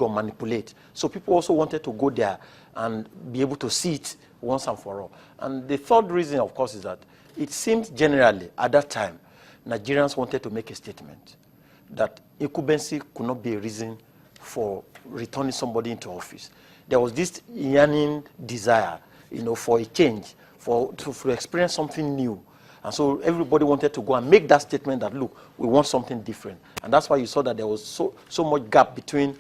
or manipulate. So people also wanted to go there and be able to see it once and for all. And the third reason, of course, is that it seems generally at that time, Nigerians wanted to make a statement that incumbency could not be a reason for returning somebody into office. There was this yearning desire, for a change, to experience something new. And so everybody wanted to go and make that statement that, look, we want something different. And that's why you saw that there was so much gap between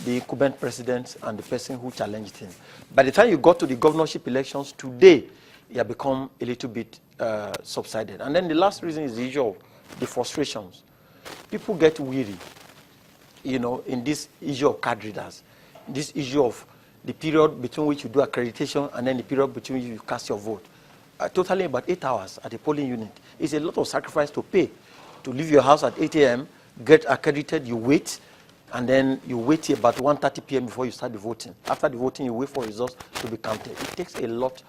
the incumbent president and the person who challenged him. By the time you got to the governorship elections today, it had become a little bit subsided. And then the last reason is the issue of the frustrations. People get weary, in this issue of card readers, this issue of the period between which you do accreditation and then the period between which you cast your vote. Totally about 8 hours at a polling unit. It's a lot of sacrifice to pay. To leave your house at 8 a.m., get accredited, you wait, and then you wait till about 1:30 p.m. before you start the voting. After the voting, you wait for results to be counted. It takes a lot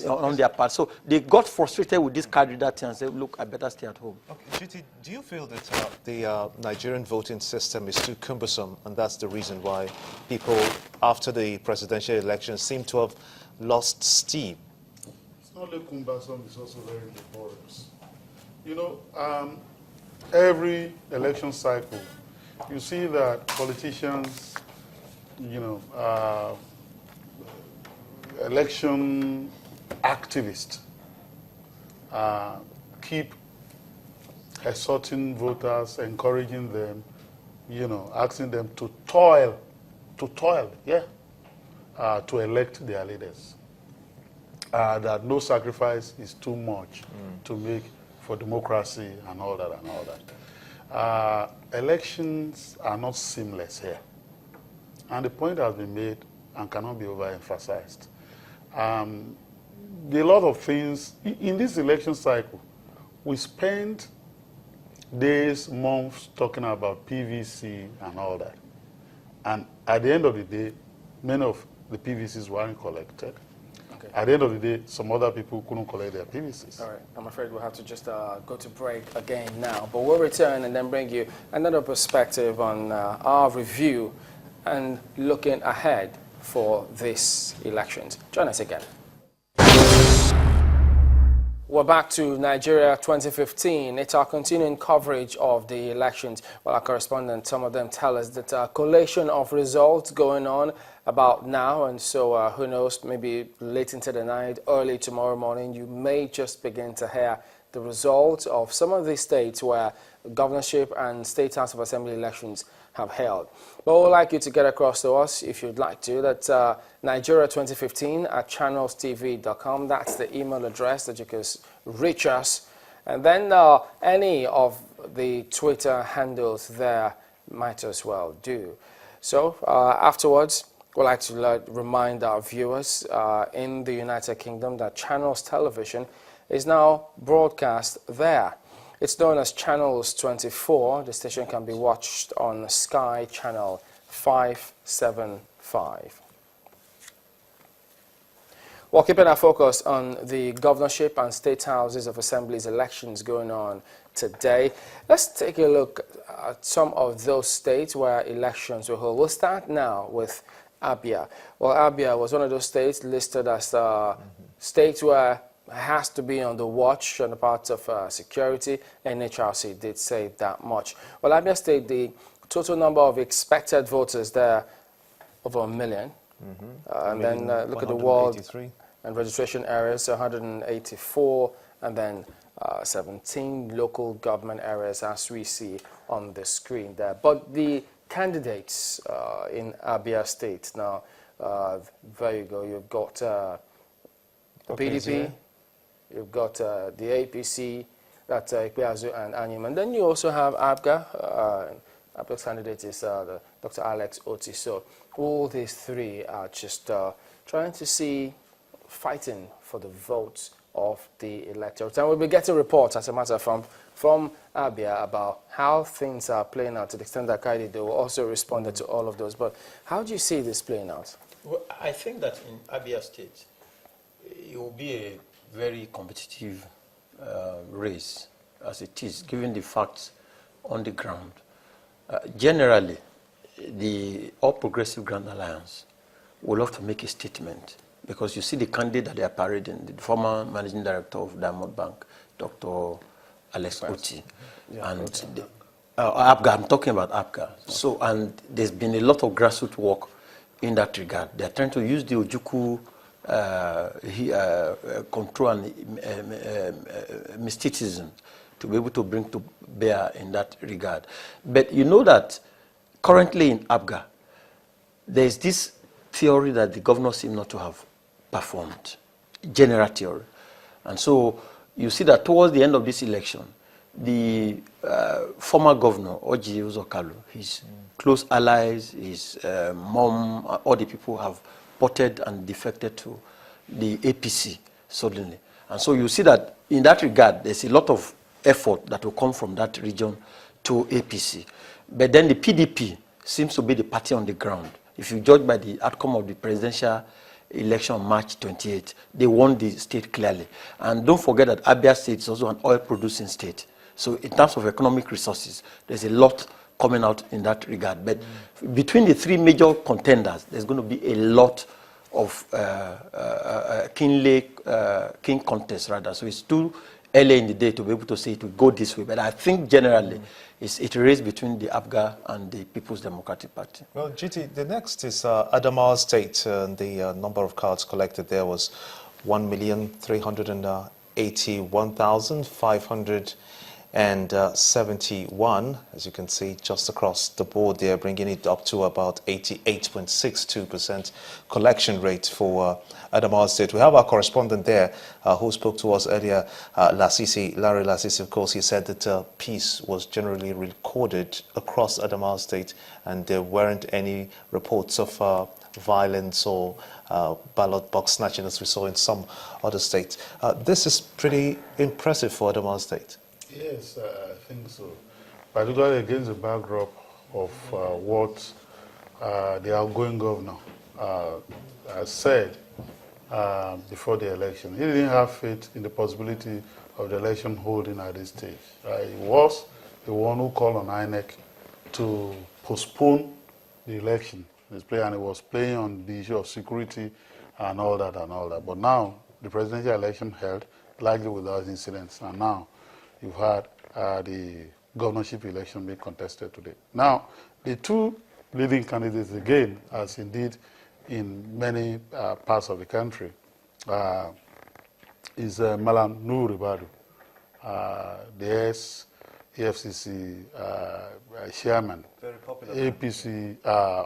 on their part. So they got frustrated with this card reader thing and said, look, I better stay at home. Okay, GT, do you feel that the Nigerian voting system is too cumbersome, and that's the reason why people, after the presidential election, seem to have lost steam? Not only cumbersome, it's also very laborious. Every election cycle, you see that politicians, election activists keep exhorting voters, encouraging them, asking them to toil, to elect their leaders. That no sacrifice is too much to make for democracy and all that. Elections are not seamless here. And the point has been made and cannot be overemphasized. There are a lot of things. In this election cycle, we spend days, months talking about PVC and all that. And at the end of the day, many of the PVCs weren't collected. Okay. At the end of the day, some other people couldn't collect their PVCs. All right, I'm afraid we'll have to just go to break again now. But we'll return and then bring you another perspective on our review and looking ahead for these elections. Join us again. We're back to Nigeria 2015. It's our continuing coverage of the elections. Well, our correspondents, some of them tell us that a collation of results going on about now, and so who knows, maybe late into the night, early tomorrow morning, you may just begin to hear the results of some of these states where governorship and state house of assembly elections have held. But we'd like you to get across to us, if you'd like to, that Nigeria 2015 at channelstv.com. That's the email address that you can reach us. And then any of the Twitter handles there might as well do. So afterwards, we'd like to remind our viewers in the United Kingdom that Channels Television is now broadcast there. It's known as Channels 24. The station can be watched on Sky Channel 575. Well, keeping our focus on the governorship and state houses of assemblies elections going on today, let's take a look at some of those states where elections were held. We'll start now with Abia. Well, Abia was one of those states listed as states where has to be on the watch on the part of security, and NHRC did say that much. Well, Abia State, the total number of expected voters there, over 1 million. And then look at the world and registration areas, 184, and then 17 local government areas, as we see on the screen there. But the candidates in Abia State, now, there you go, you've got the PDP, you've got the APC, that's Ikpeazu and Anyim. And then you also have ABGA. ABGA's candidate is Dr. Alex Oti. So all these three are just trying to see, fighting for the votes of the electorate. And we'll be getting reports, as a matter from Abia about how things are playing out, to the extent that Kaidi will also responded to all of those. But how do you see this playing out? Well, I think that in Abia State, it will be a very competitive race, as it is, given the facts on the ground. Generally, the All Progressive Grand Alliance will have to make a statement, because you see the candidate that they are parading, the former managing director of Diamond Bank, Dr. Alex Oti, and APGA, I'm talking about APGA. So, and there's been a lot of grassroots work in that regard. They're trying to use the Ojukwu control and mysticism to be able to bring to bear in that regard. But you know that currently in APGA, there's this theory that the governor seem not to have performed, general theory. And so you see that towards the end of this election, the former governor, Oji Uzokalu, his close allies, his mom, all the people have ported and defected to the APC suddenly. And so you see that in that regard, there's a lot of effort that will come from that region to APC. But then the PDP seems to be the party on the ground. If you judge by the outcome of the presidential election on March 28, they won the state clearly. And don't forget that Abia State is also an oil-producing state. So in terms of economic resources, there's a lot coming out in that regard. But between the three major contenders, there's going to be a lot of keen contest, rather. So it's too early in the day to be able to say it will go this way. But I think generally it's a race between the APGA and the People's Democratic Party. Well, GT, the next is Adamawa State. The number of cards collected there was 1,381,571, as you can see, just across the board there, bringing it up to about 88.62% collection rate for Adamawa State. We have our correspondent there who spoke to us earlier, Larry Lasisi. Of course, he said that peace was generally recorded across Adamawa State and there weren't any reports of violence or ballot box snatching as we saw in some other states. This is pretty impressive for Adamawa State. Yes, I think so. Particularly against the backdrop of what the outgoing governor has said before the election. He didn't have faith in the possibility of the election holding at this stage. He was the one who called on INEC to postpone the election. And he was playing on the issue of security and all that and all that. But now the presidential election held likely without incidents, and now you've had the governorship election being contested today. Now, the two leading candidates again, as indeed in many parts of the country, is Malam Nur Ribadu, the ex-EFCC chairman, Very popular. APC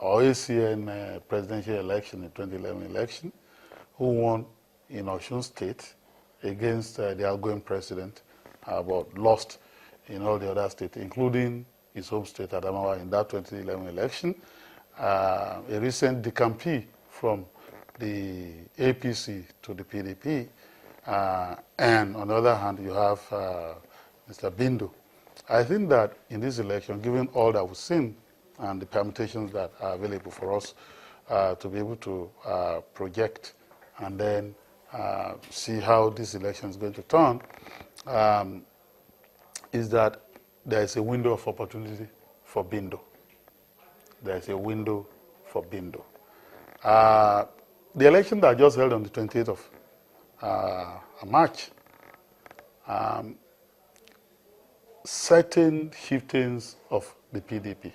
or ACN presidential election in 2011 election, who won in Osun State against the outgoing president, but lost in all the other states, including his home state, Adamawa, in that 2011 election. A recent decampee from the APC to the PDP. And on the other hand, you have Mr. Bindo. I think that in this election, given all that we've seen and the permutations that are available for us to be able to project and then see how this election is going to turn, is that there is a window of opportunity for Bindo. There is a window for Bindo. The election that I just held on the 28th of March, certain chieftains of the PDP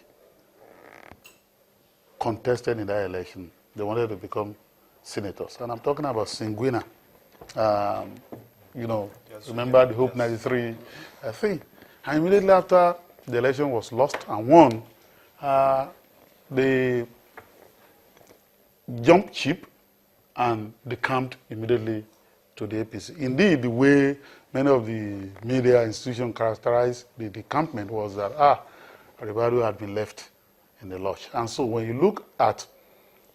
contested in that election. They wanted to become senators. And I'm talking about Singwina. Yes, remember the Hope 93 thing. And immediately after the election was lost and won, they jumped ship and decamped immediately to the APC. Indeed, the way many of the media institutions characterized the decampment was that, Ribadu had been left in the lodge. And so when you look at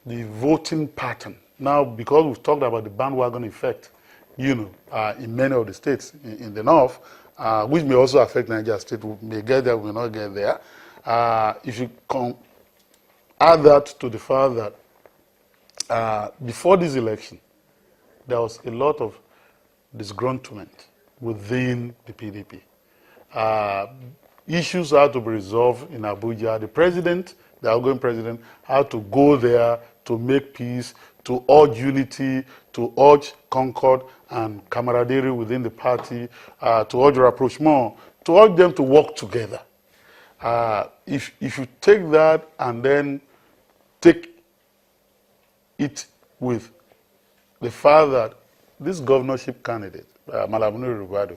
the voting pattern, now because we've talked about the bandwagon effect, in many of the states in the north, which may also affect Niger State, we may get there, we may not get there. If you add that to the fact that before this election, there was a lot of disgruntlement within the PDP. Issues had to be resolved in Abuja. The president the outgoing president, had to go there to make peace, to urge unity, to urge concord and camaraderie within the party, to urge rapprochement, to urge them to work together. If you take that and then take it with the fact that this governorship candidate, Malam Nuri Ribadu,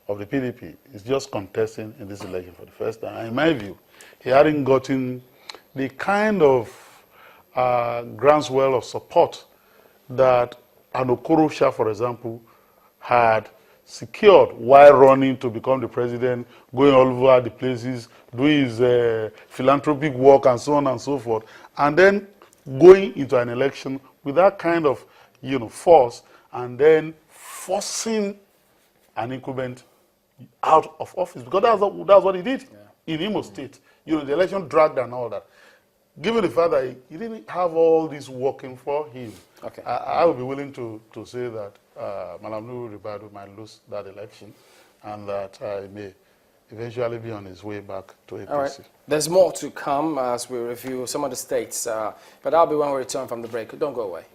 of the PDP, is just contesting in this election for the first time. And in my view, he hadn't gotten the kind of groundswell of support that Anokoro Shah, for example, had secured while running to become the president, going all over the places, doing his philanthropic work and so on and so forth, and then going into an election with that kind of force, and then forcing an incumbent out of office, because that's what he did in Imo State. The election dragged and all that. Given the fact that he didn't have all this working for him, okay. I would be willing to say that Malam Nuri Ribadu might lose that election, and that he may eventually be on his way back to APC. All right. There's more to come as we review some of the states, but that'll be when we return from the break. Don't go away.